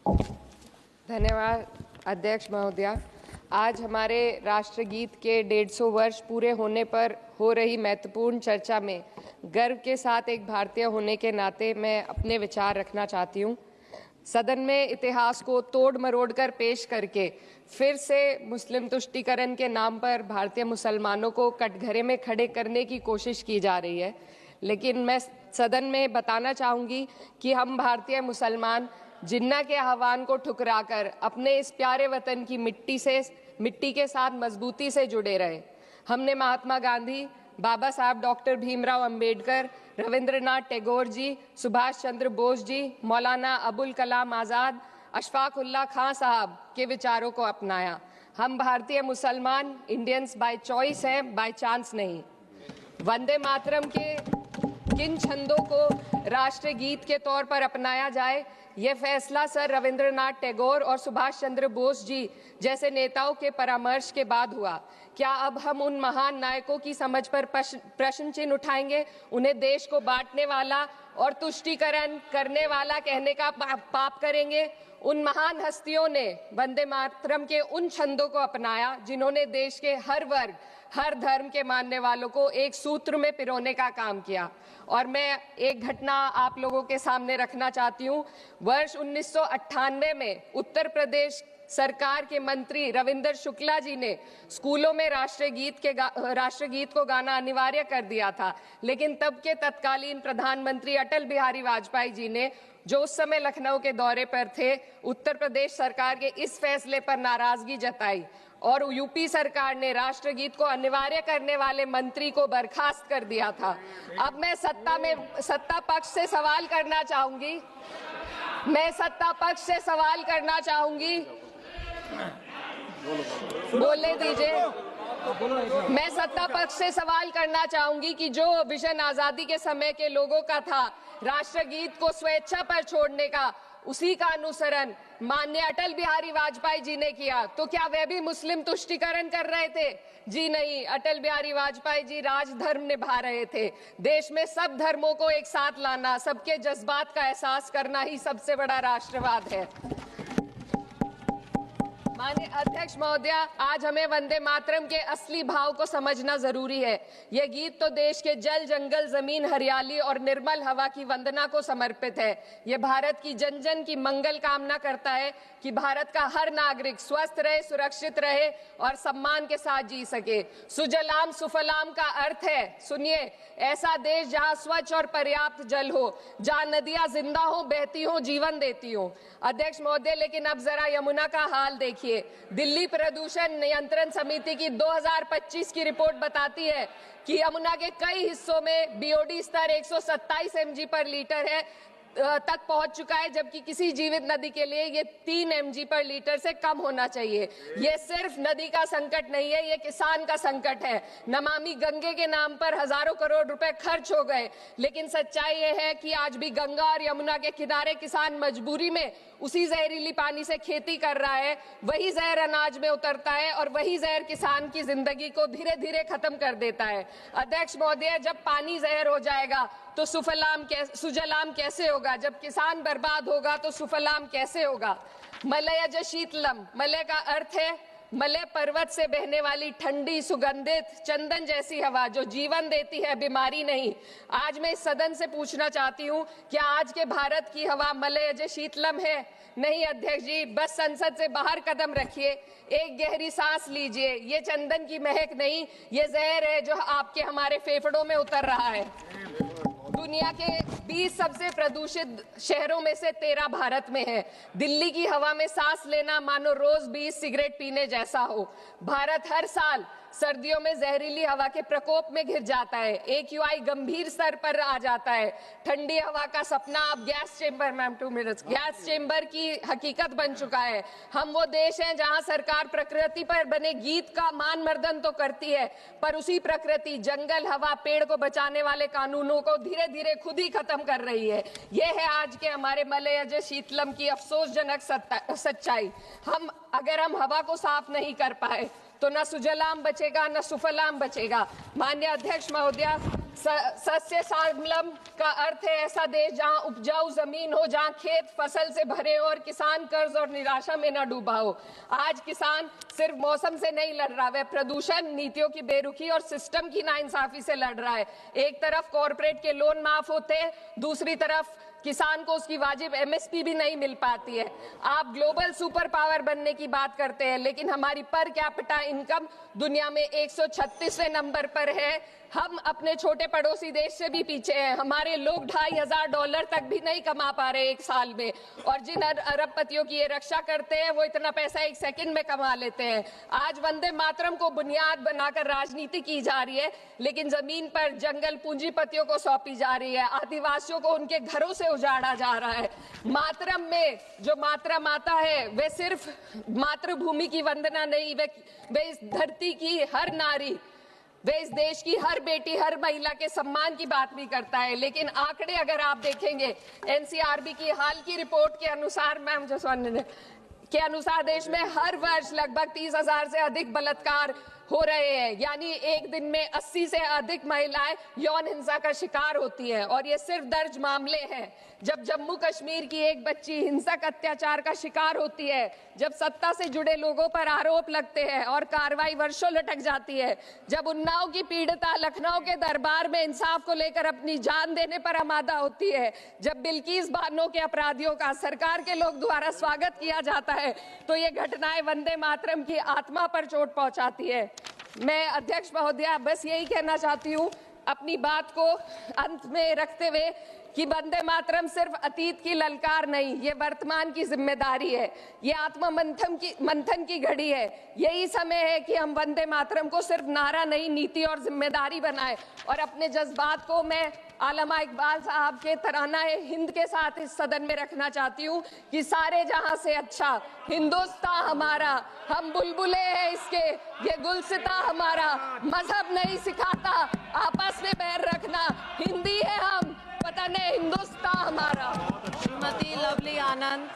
धन्यवाद अध्यक्ष महोदया। आज हमारे राष्ट्रगीत के 150 वर्ष पूरे होने पर हो रही महत्वपूर्ण चर्चा में गर्व के साथ एक भारतीय होने के नाते मैं अपने विचार रखना चाहती हूँ। सदन में इतिहास को तोड़ मरोड़ कर पेश करके फिर से मुस्लिम तुष्टीकरण के नाम पर भारतीय मुसलमानों को कटघरे में खड़े करने की कोशिश की जा रही है। लेकिन मैं सदन में बताना चाहूँगी कि हम भारतीय मुसलमान जिन्ना के आह्वान को ठुकराकर अपने इस प्यारे वतन की मिट्टी के साथ मजबूती से जुड़े रहे। हमने महात्मा गांधी, बाबा साहब डॉक्टर भीमराव अंबेडकर, रविंद्रनाथ टैगोर जी, सुभाष चंद्र बोस जी, मौलाना अबुल कलाम आज़ाद, अशफाक उल्लाह खां साहब के विचारों को अपनाया। हम भारतीय मुसलमान इंडियंस बाय चॉइस हैं, बाय चांस नहीं। वंदे मातरम के किन छंदों को राष्ट्रगीत के तौर पर अपनाया जाए, यह फैसला सर रविंद्रनाथ टैगोर और सुभाष चंद्र बोस जी जैसे नेताओं के परामर्श के बाद हुआ। क्या अब हम उन महान नायकों की समझ पर प्रश्न चिन्ह उठाएंगे? उन्हें देश को बांटने वाला और तुष्टीकरण करने वाला कहने का पाप करेंगे? उन महान हस्तियों ने वंदे मातरम के उन छंदों को अपनाया जिन्होंने देश के हर वर्ग, हर धर्म के मानने वालों को एक सूत्र में पिरोने का काम किया। और मैं एक घटना आप लोगों के सामने रखना चाहती हूँ। वर्ष 1998 में उत्तर प्रदेश सरकार के मंत्री रविंदर शुक्ला जी ने स्कूलों में राष्ट्रगीत को गाना अनिवार्य कर दिया था। लेकिन तब के तत्कालीन प्रधानमंत्री अटल बिहारी वाजपेयी जी ने, जो उस समय लखनऊ के दौरे पर थे, उत्तर प्रदेश सरकार के इस फैसले पर नाराजगी जताई और यूपी सरकार ने राष्ट्रगीत को अनिवार्य करने वाले मंत्री को बर्खास्त कर दिया था। अब मैं सत्ता पक्ष से सवाल करना चाहूंगी। बोलने दीजिए। मैं सत्ता पक्ष से सवाल करना चाहूंगी कि जो विजन आजादी के समय के लोगों का था राष्ट्रगीत को स्वेच्छा पर छोड़ने का, उसी का अनुसरण माननीय अटल बिहारी वाजपेयी जी ने किया, तो क्या वे भी मुस्लिम तुष्टीकरण कर रहे थे? जी नहीं, अटल बिहारी वाजपेयी जी राजधर्म निभा रहे थे। देश में सब धर्मों को एक साथ लाना, सबके जज्बात का एहसास करना ही सबसे बड़ा राष्ट्रवाद है। माननीय अध्यक्ष महोदया, आज हमें वंदे मातरम के असली भाव को समझना जरूरी है। यह गीत तो देश के जल, जंगल, जमीन, हरियाली और निर्मल हवा की वंदना को समर्पित है। यह भारत की जन जन की मंगल कामना करता है कि भारत का हर नागरिक स्वस्थ रहे, सुरक्षित रहे और सम्मान के साथ जी सके। सुजलाम सुफलाम का अर्थ है, सुनिए, ऐसा देश जहां स्वच्छ और पर्याप्त जल हो, जहां नदियां जिंदा हो, बहती हो, जीवन देती हो। अध्यक्ष महोदय, लेकिन अब जरा यमुना का हाल देखिए। दिल्ली प्रदूषण नियंत्रण समिति की 2025 की रिपोर्ट बताती है कि यमुना के कई हिस्सों में बीओडी स्तर 127 mg पर लीटर है तक पहुंच चुका है, जबकि किसी जीवित नदी के लिए ये 3 mg पर लीटर से कम होना चाहिए। ये सिर्फ नदी का संकट नहीं है, ये किसान का संकट है। नमामि गंगे के नाम पर हजारों करोड़ रुपए खर्च हो गए, लेकिन सच्चाई ये है कि आज भी गंगा और यमुना के किनारे किसान मजबूरी में उसी जहरीली पानी से खेती कर रहा है। वही जहर अनाज में उतरता है और वही जहर किसान की जिंदगी को धीरे धीरे खत्म कर देता है। अध्यक्ष महोदय, जब पानी जहर हो जाएगा तो सुजलाम कैसे होगा? जब किसान बर्बाद होगा तो सुफलाम कैसे होगा? मलयज शीतलम, मलय का अर्थ है मलय पर्वत से बहने वाली ठंडी, सुगंधित, चंदन जैसी हवा जो जीवन देती है, बीमारी नहीं। आज मैं इस सदन से पूछना चाहती हूँ, क्या आज के भारत की हवा मलयज शीतलम है? नहीं अध्यक्ष जी, बस संसद से बाहर कदम रखिए, एक गहरी सांस लीजिए। ये चंदन की महक नहीं, ये जहर है जो आपके हमारे फेफड़ों में उतर रहा है। दुनिया के 20 सबसे प्रदूषित शहरों में से 13 भारत में है। दिल्ली की हवा में सांस लेना मानो रोज 20 सिगरेट पीने जैसा हो। भारत हर साल सर्दियों में जहरीली हवा के प्रकोप में घिर जाता है। AQI गंभीर स्तर पर आ जाता है। ठंडी हवा का सपना अब गैस चेंबर की हकीकत बन चुका है। हम वो देश हैं जहां सरकार प्रकृति पर बने गीत का मान मर्दन तो करती है, पर उसी प्रकृति, जंगल, हवा, पेड़ को बचाने वाले कानूनों को धीरे धीरे खुद ही खत्म कर रही है। ये है आज के हमारे मलयज शीतलम की अफसोसजनक सच्चाई। अगर हम हवा को साफ नहीं कर पाए तो न सुजलाम बचेगा न सुफलाम बचेगा। माननीय अध्यक्ष महोदया, सस्य श्यामलम का अर्थ है ऐसा देश जहां उपजाऊ जमीन हो, जहां खेत फसल से भरे हो और किसान कर्ज और निराशा में न डूबा हो। आज किसान सिर्फ मौसम से नहीं लड़ रहा, वह प्रदूषण, नीतियों की बेरुखी और सिस्टम की नाइंसाफी से लड़ रहा है। एक तरफ कॉर्पोरेट के लोन माफ होते हैं, दूसरी तरफ किसान को उसकी वाजिब एमएसपी भी नहीं मिल पाती है। आप ग्लोबल सुपर पावर बनने की बात करते हैं, लेकिन हमारी पर कैपिटा इनकम दुनिया में 136वें नंबर पर है। हम अपने छोटे पड़ोसी देश से भी पीछे हैं। हमारे लोग $2,500 तक भी नहीं कमा पा रहे एक साल में, और जिन अरबपतियों की ये रक्षा करते हैं वो इतना पैसा एक सेकंड में कमा लेते हैं। आज वंदे मातरम को बुनियाद बनाकर राजनीति की जा रही है, लेकिन जमीन पर जंगल पूंजीपतियों को सौंपी जा रही है, आदिवासियों को उनके घरों से उजाड़ा जा रहा है। मातरम में जो मात्रा माता है वे सिर्फ मातृभूमि की वंदना नहीं, वे इस धरती की हर नारी, वे इस देश की हर बेटी, हर महिला के सम्मान की बात भी करता है। लेकिन आंकड़े अगर आप देखेंगे, एनसीआरबी की हाल की रिपोर्ट के अनुसार, मैम जसवंत के अनुसार देश में हर वर्ष लगभग 30,000 से अधिक बलात्कार हो रहे हैं। यानी एक दिन में 80 से अधिक महिलाएं यौन हिंसा का शिकार होती हैं, और ये सिर्फ दर्ज मामले हैं। जब जम्मू कश्मीर की एक बच्ची हिंसक अत्याचार का शिकार होती है, जब सत्ता से जुड़े लोगों पर आरोप लगते हैं और कार्रवाई वर्षों लटक जाती है, जब उन्नाव की पीड़िता लखनऊ के दरबार में इंसाफ को लेकर अपनी जान देने पर आमादा होती है, जब बिल्किस बानो के अपराधियों का सरकार के लोग द्वारा स्वागत किया जाता है, तो ये घटनाएं वंदे मातरम की आत्मा पर चोट पहुंचाती है। मैं अध्यक्ष महोदया बस यही कहना चाहती हूँ अपनी बात को अंत में रखते हुए कि वंदे मातरम सिर्फ अतीत की ललकार नहीं, ये वर्तमान की जिम्मेदारी है, ये आत्म मंथन की घड़ी है। यही समय है कि हम वंदे मातरम को सिर्फ नारा नहीं, नीति और जिम्मेदारी बनाएं। और अपने जज्बात को मैं आलमा इकबाल साहब के तराना हिंद के साथ इस सदन में रखना चाहती हूँ कि सारे जहां से अच्छा हिंदुस्तान हमारा, हम बुलबुले हैं इसके, ये गुलसिता हमारा, मजहब नहीं सिखाता आपस में बैर रखना, हिंदी है हम, वतन है हिंदुस्तान हमारा। श्रीमती लवली आनंद।